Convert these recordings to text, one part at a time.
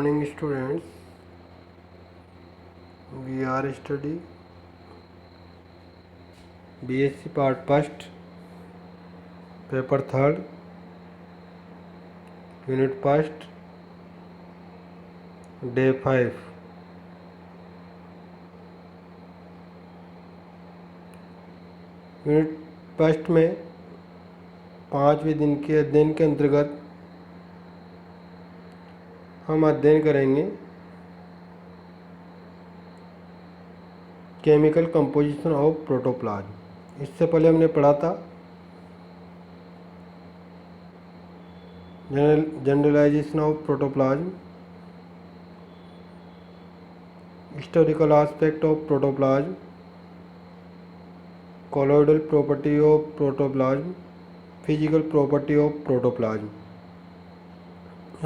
morning students. We are study BSc part first, paper third, unit first, day 5. Unit first में 5वें दिन के अध्ययन के अंतर्गत हम अध्ययन करेंगे केमिकल कंपोजिशन ऑफ प्रोटोप्लाज्म। इससे पहले हमने पढ़ा था generalization of protoplasm, historical aspect of protoplasm, colloidal property of protoplasm, physical property of protoplasm.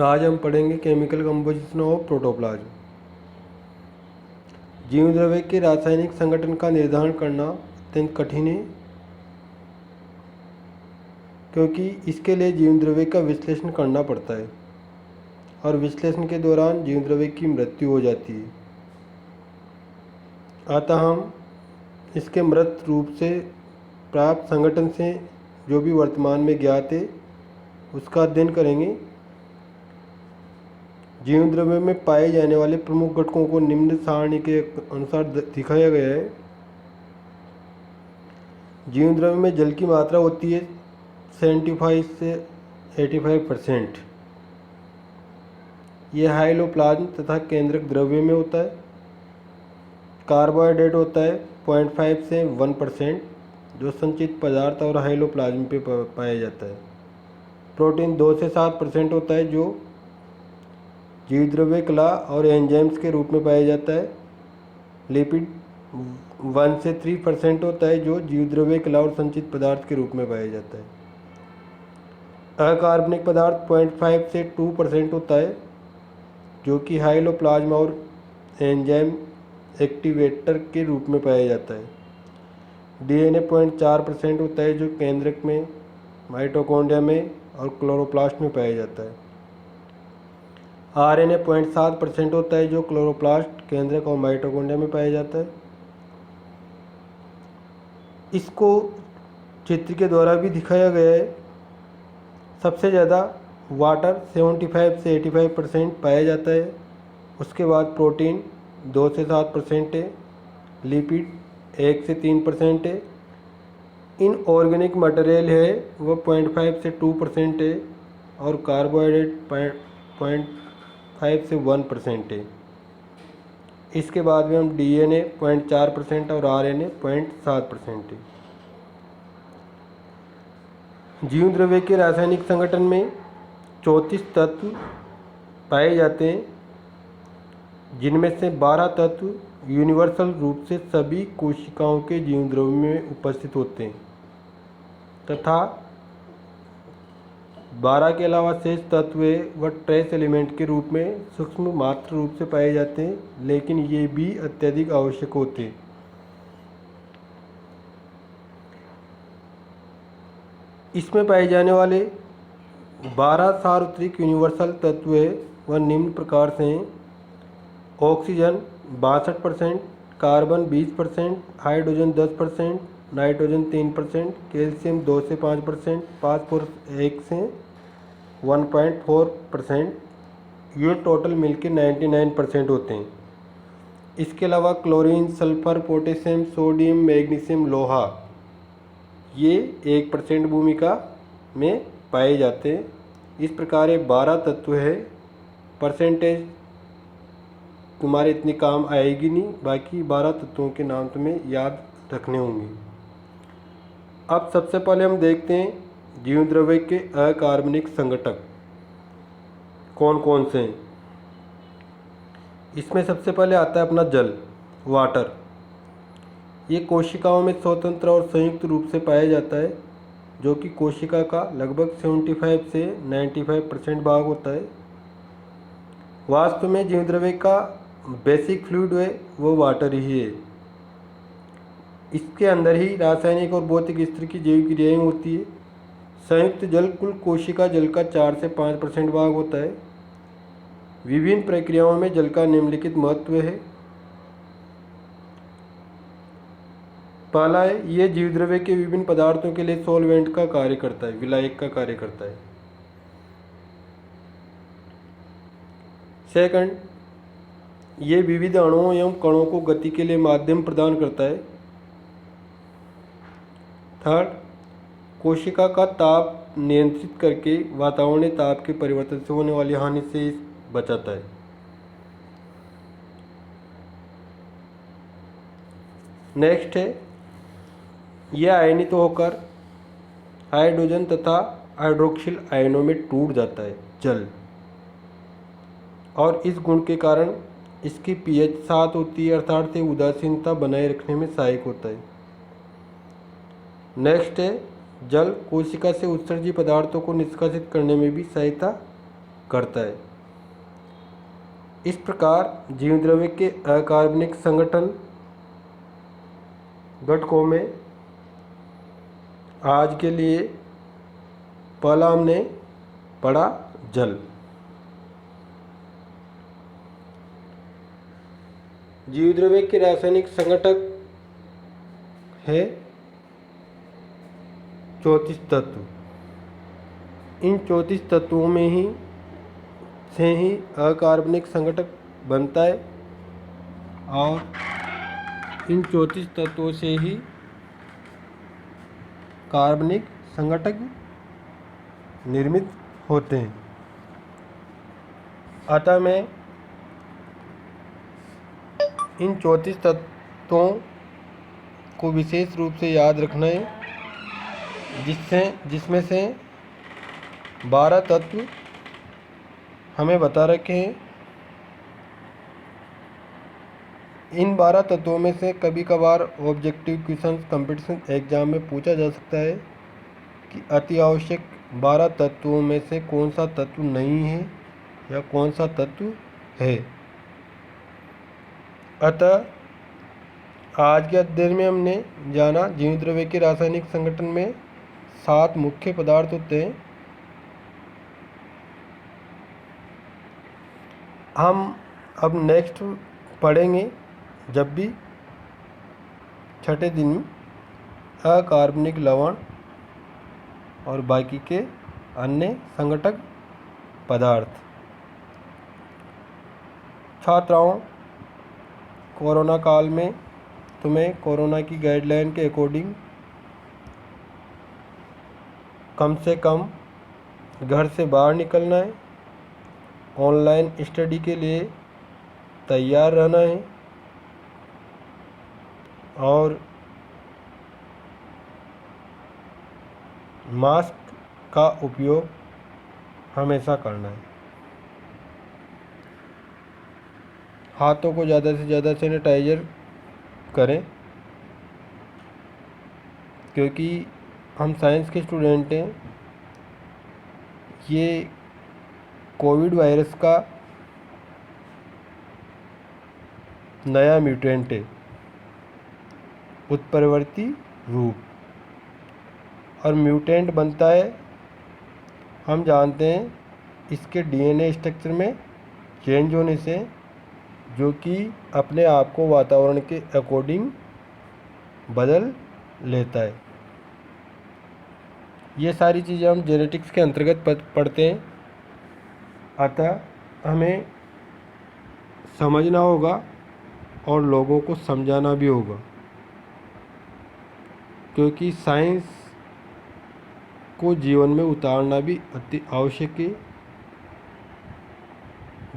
आज हम पढ़ेंगे केमिकल कंपोजिशन ऑफ प्रोटोप्लाज्म। जीव द्रव्य के रासायनिक संगठन का निर्धारण करना अत्यंत कठिन है, क्योंकि इसके लिए जीव द्रव्य का विश्लेषण करना पड़ता है और विश्लेषण के दौरान जीव द्रव्य की मृत्यु हो जाती है। अतः हम इसके मृत रूप से प्राप्त संगठन से जो भी वर्तमान में ज्ञात है उसका अध्ययन करेंगे। जीव द्रव्य में पाए जाने वाले प्रमुख घटकों को निम्न सारणी के अनुसार दिखाया गया है। जीव द्रव्य में जल की मात्रा होती है 75 से 85%। यह हाइलोप्लाज्म तथा केंद्रक द्रव्य में होता है। कार्बोहाइड्रेट होता है 0.5 से 1%, जो संचित पदार्थ और हाइलोप्लाज्म पे पाया जाता है। प्रोटीन 2 से 7% होता है, जो जीव द्रव्य कला और एंजाइम्स के रूप में पाया जाता है। लिपिड 1 से 3% होता है, जो जीव द्रव्य कला और संचित पदार्थ के रूप में पाया जाता है। अकार्बनिक पदार्थ 0.5 से 2% होता है, जो कि हाइलोप्लाज्म और एंजाइम एक्टिवेटर के रूप में पाया जाता है। डीएनए 0.4% होता है, जो केंद्रक में, माइटोकॉन्ड्रिया में और क्लोरोप्लास्ट में पाया जाता है। आरएनए 0.7% होता है, जो क्लोरोप्लास्ट, केंद्रक और माइटोकॉन्ड्रिया में पाया जाता है। इसको चित्र के द्वारा भी दिखाया गया है। सबसे ज़्यादा वाटर 75 से 85% पाया जाता है। उसके बाद प्रोटीन 2 से 7% है। लिपिड 1 से 3% है। इन ऑर्गेनिक मटेरियल है वो 0.5 से 2% है और कार्बोहाइड्रेट 0.5 से 1% है। इसके बाद में हम डीएनए 0.4% और आरएनए 0.7% है। जीव द्रव्य के रासायनिक संगठन में 34 तत्व पाए जाते हैं, जिनमें से 12 तत्व यूनिवर्सल रूप से सभी कोशिकाओं के जीव द्रव्य में उपस्थित होते हैं तथा 12 के अलावा शेष तत्व व ट्रेस एलिमेंट के रूप में सूक्ष्म मात्र रूप से पाए जाते हैं, लेकिन ये भी अत्यधिक आवश्यक होते हैं। इसमें पाए जाने वाले 12 सार्वत्रिक यूनिवर्सल तत्व व निम्न प्रकार से हैं। Oxygen 62%, carbon 20%, hydrogen 10%, nitrogen 3%, calcium 2 से 5%, फास्फोरस 1 से 1.4%। ये टोटल मिलके 99% होते हैं। इसके अलावा chlorine, sulphur, potassium, sodium, magnesium, लोहा ये 1% भूमिका में पाए जाते हैं। इस प्रकार ये 12 तत्व है। परसेंटेज तुम्हारे इतनी काम आएगी नहीं, बाकी 12 तत्वों के नाम तुम्हें याद रखने होंगे। अब सबसे पहले हम देखते हैं जीव द्रव्य के अकार्बनिक संगठक कौन कौन से हैं। इसमें सबसे पहले आता है अपना जल, वाटर। ये कोशिकाओं में स्वतंत्र और संयुक्त रूप से पाया जाता है, जो कि कोशिका का लगभग 75 से 95% भाग होता है। वास्तव में जीव द्रव्य का बेसिक फ्लूइड है वो वाटर ही है। इसके अंदर ही रासायनिक और भौतिक स्तर की जैविक क्रियाएं होती है। संयुक्त जल कुल कोशिका जल का 4 से 5% भाग होता है। विभिन्न प्रक्रियाओं में जल का निम्नलिखित महत्व है। पहला है, ये जीव द्रव्य के विभिन्न पदार्थों के लिए सॉल्वेंट का कार्य करता है, विलायक का कार्य करता है। सेकंड, ये विविध अणुओं एवं कणों को गति के लिए माध्यम प्रदान करता है। थर्ड, कोशिका का ताप नियंत्रित करके वातावरणीय ताप के परिवर्तन से होने वाली हानि से बचाता है। नेक्स्ट है, यह आयनित होकर हाइड्रोजन तथा हाइड्रोक्सिल आयनों में टूट जाता है जल, और इस गुण के कारण इसकी pH 7 होती है, अर्थात से उदासीनता बनाए रखने में सहायक होता है। नेक्स्ट है, जल कोशिका से उत्सर्जित पदार्थों को निष्कासित करने में भी सहायता करता है। इस प्रकार जीवद्रव्य के अकार्बनिक संगठन घटकों में आज के लिए पहला हमने पढ़ा जल। जीवद्रव्य के रासायनिक संगठक है 34 तत्व। इन 34 तत्वों में ही से ही अकार्बनिक संगठक बनता है, और इन 34 तत्वों से ही कार्बनिक संगठक निर्मित होते हैं। अतः मैं इन 34 तत्वों को विशेष रूप से याद रखना है, जिसमें से 12 तत्व हमें बता रखे हैं। इन 12 तत्वों में से कभी कभार ऑब्जेक्टिव क्वेश्चंस कंपटीशन एग्जाम में पूछा जा सकता है कि अति आवश्यक 12 तत्वों में से कौन सा तत्व नहीं है या कौन सा तत्व है। अतः आज के अध्ययन में हमने जाना जीवद्रव्य के रासायनिक संगठन में 7 मुख्य पदार्थ होते हैं। हम अब नेक्स्ट पढ़ेंगे जब भी छठे दिन अकार्बनिक लवण और बाकी के अन्य संगठक पदार्थ। छात्राओं, कोरोना काल में तुम्हें कोरोना की गाइडलाइन के अकॉर्डिंग कम से कम घर से बाहर निकलना है, ऑनलाइन स्टडी के लिए तैयार रहना है, और मास्क का उपयोग हमेशा करना है। हाथों को ज़्यादा से ज़्यादा सैनिटाइजर करें, क्योंकि हम साइंस के स्टूडेंट हैं। ये कोविड वायरस का नया म्यूटेंट है, उत्परिवर्ती रूप, और म्यूटेंट बनता है, हम जानते हैं, इसके डीएनए स्ट्रक्चर में चेंज होने से, जो कि अपने आप को वातावरण के अकॉर्डिंग बदल लेता है। ये सारी चीज़ें हम जेनेटिक्स के अंतर्गत पढ़ते हैं। अतः हमें समझना होगा और लोगों को समझाना भी होगा, क्योंकि साइंस को जीवन में उतारना भी अति आवश्यक है।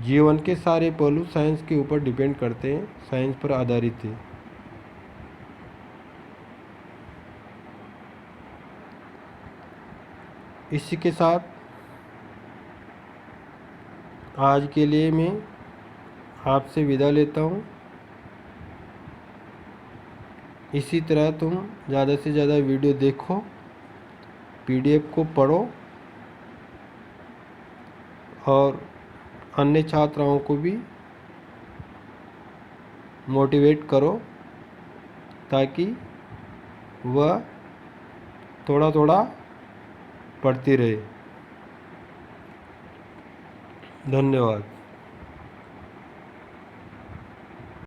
जीवन के सारे पहलू साइंस के ऊपर डिपेंड करते हैं, साइंस पर आधारित है। इसी के साथ आज के लिए मैं आपसे विदा लेता हूँ। इसी तरह तुम ज़्यादा से ज़्यादा वीडियो देखो, पीडीएफ को पढ़ो, और अन्य छात्राओं को भी मोटिवेट करो, ताकि वह थोड़ा थोड़ा पढ़ती रहे। धन्यवाद।